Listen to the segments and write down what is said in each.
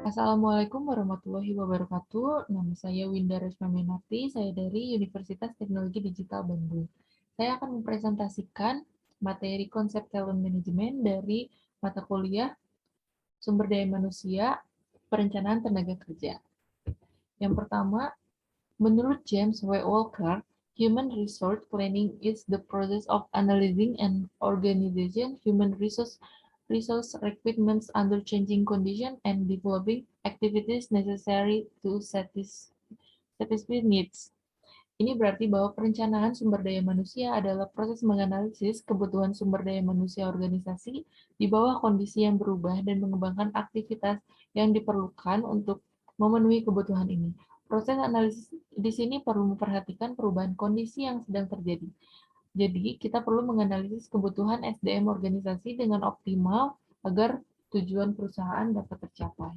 Assalamualaikum warahmatullahi wabarakatuh. Nama saya Winda Resmaminarti, saya dari Universitas Teknologi Digital Bandung. Saya akan mempresentasikan materi konsep talent management dari mata kuliah Sumber Daya Manusia, Perencanaan Tenaga Kerja. Yang pertama, menurut James W. Walker, human resource planning is the process of analyzing and organizing human resource requirements under changing conditions and developing activities necessary to satisfy needs. Ini berarti bahwa perencanaan sumber daya manusia adalah proses menganalisis kebutuhan sumber daya manusia organisasi di bawah kondisi yang berubah dan mengembangkan aktivitas yang diperlukan untuk memenuhi kebutuhan ini. Proses analisis di sini perlu memperhatikan perubahan kondisi yang sedang terjadi. Jadi, kita perlu menganalisis kebutuhan SDM organisasi dengan optimal agar tujuan perusahaan dapat tercapai.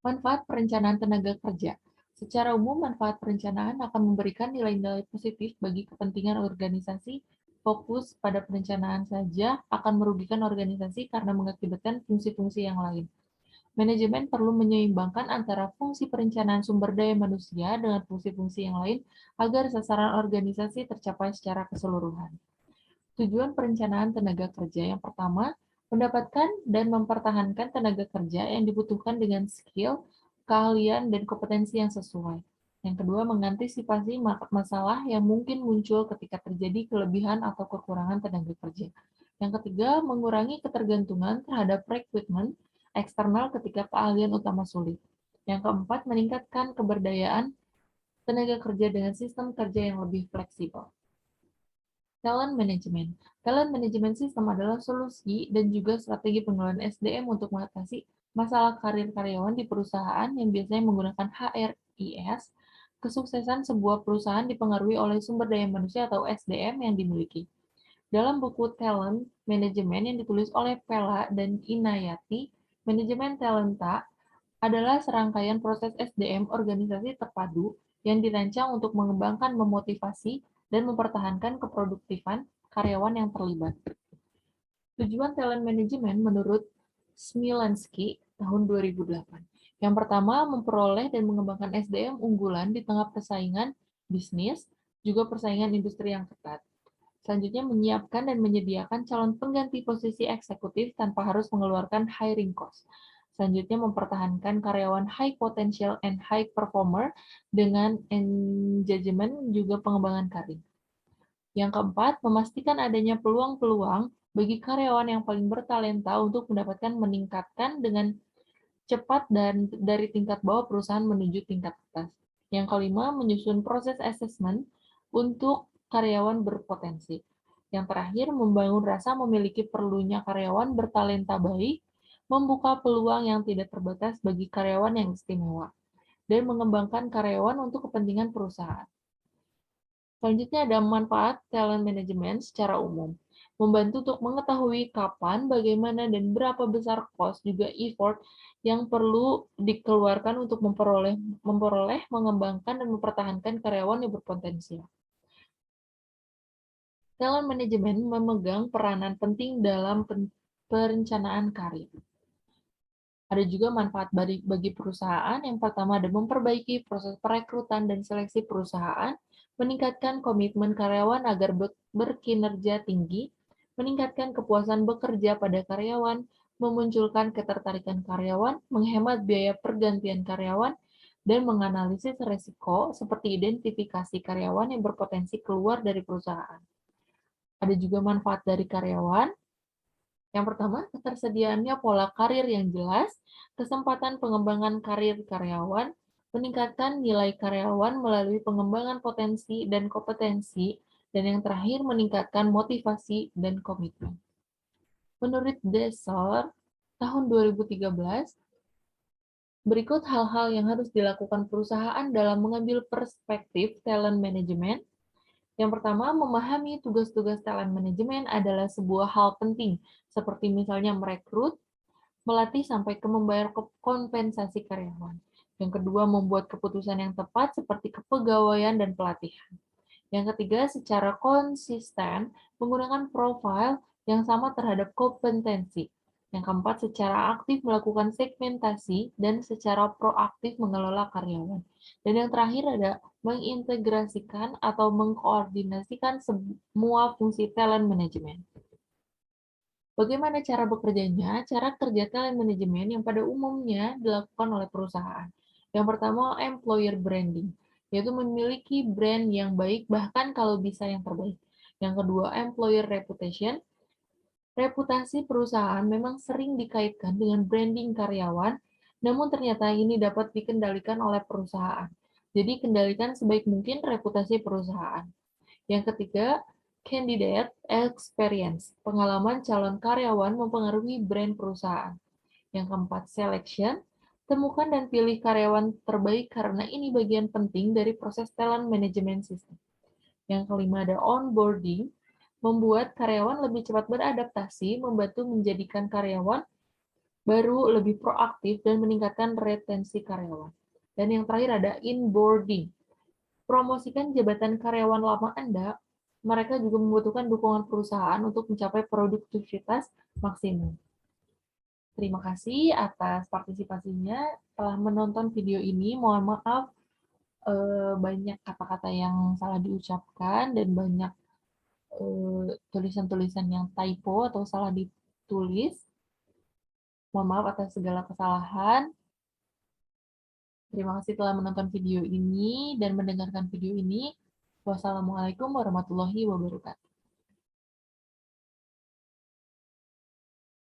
Manfaat perencanaan tenaga kerja. Secara umum, manfaat perencanaan akan memberikan nilai-nilai positif bagi kepentingan organisasi. Fokus pada perencanaan saja akan merugikan organisasi karena mengakibatkan fungsi-fungsi yang lain. Manajemen perlu menyeimbangkan antara fungsi perencanaan sumber daya manusia dengan fungsi-fungsi yang lain agar sasaran organisasi tercapai secara keseluruhan. Tujuan perencanaan tenaga kerja yang pertama, mendapatkan dan mempertahankan tenaga kerja yang dibutuhkan dengan skill, keahlian, dan kompetensi yang sesuai. Yang kedua, mengantisipasi masalah yang mungkin muncul ketika terjadi kelebihan atau kekurangan tenaga kerja. Yang ketiga, mengurangi ketergantungan terhadap rekrutmen eksternal ketika keahlian utama sulit. Yang keempat, meningkatkan keberdayaan tenaga kerja dengan sistem kerja yang lebih fleksibel. Talent Management. Talent Management System adalah solusi dan juga strategi pengelolaan SDM untuk mengatasi masalah karir karyawan di perusahaan yang biasanya menggunakan HRIS. Kesuksesan sebuah perusahaan dipengaruhi oleh sumber daya manusia atau SDM yang dimiliki. Dalam buku Talent Management yang ditulis oleh Pella dan Inayati, manajemen talenta adalah serangkaian proses SDM organisasi terpadu yang dirancang untuk mengembangkan, memotivasi, dan mempertahankan keproduktifan karyawan yang terlibat. Tujuan talent management menurut Smilansky tahun 2008. Yang pertama, memperoleh dan mengembangkan SDM unggulan di tengah persaingan bisnis, juga persaingan industri yang ketat. Selanjutnya, menyiapkan dan menyediakan calon pengganti posisi eksekutif tanpa harus mengeluarkan hiring cost. Selanjutnya, mempertahankan karyawan high potential and high performer dengan engagement juga pengembangan karir. Yang keempat, memastikan adanya peluang-peluang bagi karyawan yang paling bertalenta untuk meningkatkan dengan cepat dan dari tingkat bawah perusahaan menuju tingkat atas. Yang kelima, menyusun proses assessment untuk karyawan berpotensi. Yang terakhir, membangun rasa memiliki perlunya karyawan bertalenta baik, membuka peluang yang tidak terbatas bagi karyawan yang istimewa, dan mengembangkan karyawan untuk kepentingan perusahaan. Selanjutnya ada manfaat talent management secara umum. Membantu untuk mengetahui kapan, bagaimana, dan berapa besar cost, juga effort yang perlu dikeluarkan untuk memperoleh, mengembangkan, dan mempertahankan karyawan yang berpotensial. Talent management memegang peranan penting dalam perencanaan karir. Ada juga manfaat bagi perusahaan. Yang pertama ada memperbaiki proses perekrutan dan seleksi perusahaan, meningkatkan komitmen karyawan agar berkinerja tinggi, meningkatkan kepuasan bekerja pada karyawan, memunculkan ketertarikan karyawan, menghemat biaya pergantian karyawan, dan menganalisis risiko seperti identifikasi karyawan yang berpotensi keluar dari perusahaan. Ada juga manfaat dari karyawan. Yang pertama, ketersediaannya pola karir yang jelas, kesempatan pengembangan karir karyawan, meningkatkan nilai karyawan melalui pengembangan potensi dan kompetensi, dan yang terakhir meningkatkan motivasi dan komitmen. Menurut Dessler, tahun 2013, berikut hal-hal yang harus dilakukan perusahaan dalam mengambil perspektif talent management. Yang pertama, memahami tugas-tugas talent management adalah sebuah hal penting, seperti misalnya merekrut, melatih sampai ke membayar kompensasi karyawan. Yang kedua, membuat keputusan yang tepat seperti kepegawaian dan pelatihan. Yang ketiga, secara konsisten menggunakan profil yang sama terhadap kompetensi. Yang keempat, secara aktif melakukan segmentasi dan secara proaktif mengelola karyawan. Dan yang terakhir ada mengintegrasikan atau mengkoordinasikan semua fungsi talent management. Bagaimana cara bekerjanya? Cara kerja talent management yang pada umumnya dilakukan oleh perusahaan. Yang pertama, employer branding, yaitu memiliki brand yang baik, bahkan kalau bisa yang terbaik. Yang kedua, employer reputation. Reputasi perusahaan memang sering dikaitkan dengan branding karyawan, namun ternyata ini dapat dikendalikan oleh perusahaan. Jadi, kendalikan sebaik mungkin reputasi perusahaan. Yang ketiga, candidate experience. Pengalaman calon karyawan mempengaruhi brand perusahaan. Yang keempat, selection. Temukan dan pilih karyawan terbaik karena ini bagian penting dari proses talent management system. Yang kelima ada onboarding. Membuat karyawan lebih cepat beradaptasi, membantu menjadikan karyawan baru lebih proaktif dan meningkatkan retensi karyawan. Dan yang terakhir ada inboarding. Promosikan jabatan karyawan lama Anda, mereka juga membutuhkan dukungan perusahaan untuk mencapai produktivitas maksimum. Terima kasih atas partisipasinya. Telah menonton video ini, mohon maaf banyak kata-kata yang salah diucapkan dan banyak tulisan-tulisan yang typo atau salah ditulis. Mohon maaf atas segala kesalahan. Terima kasih telah menonton video ini dan mendengarkan video ini. Wassalamualaikum warahmatullahi wabarakatuh.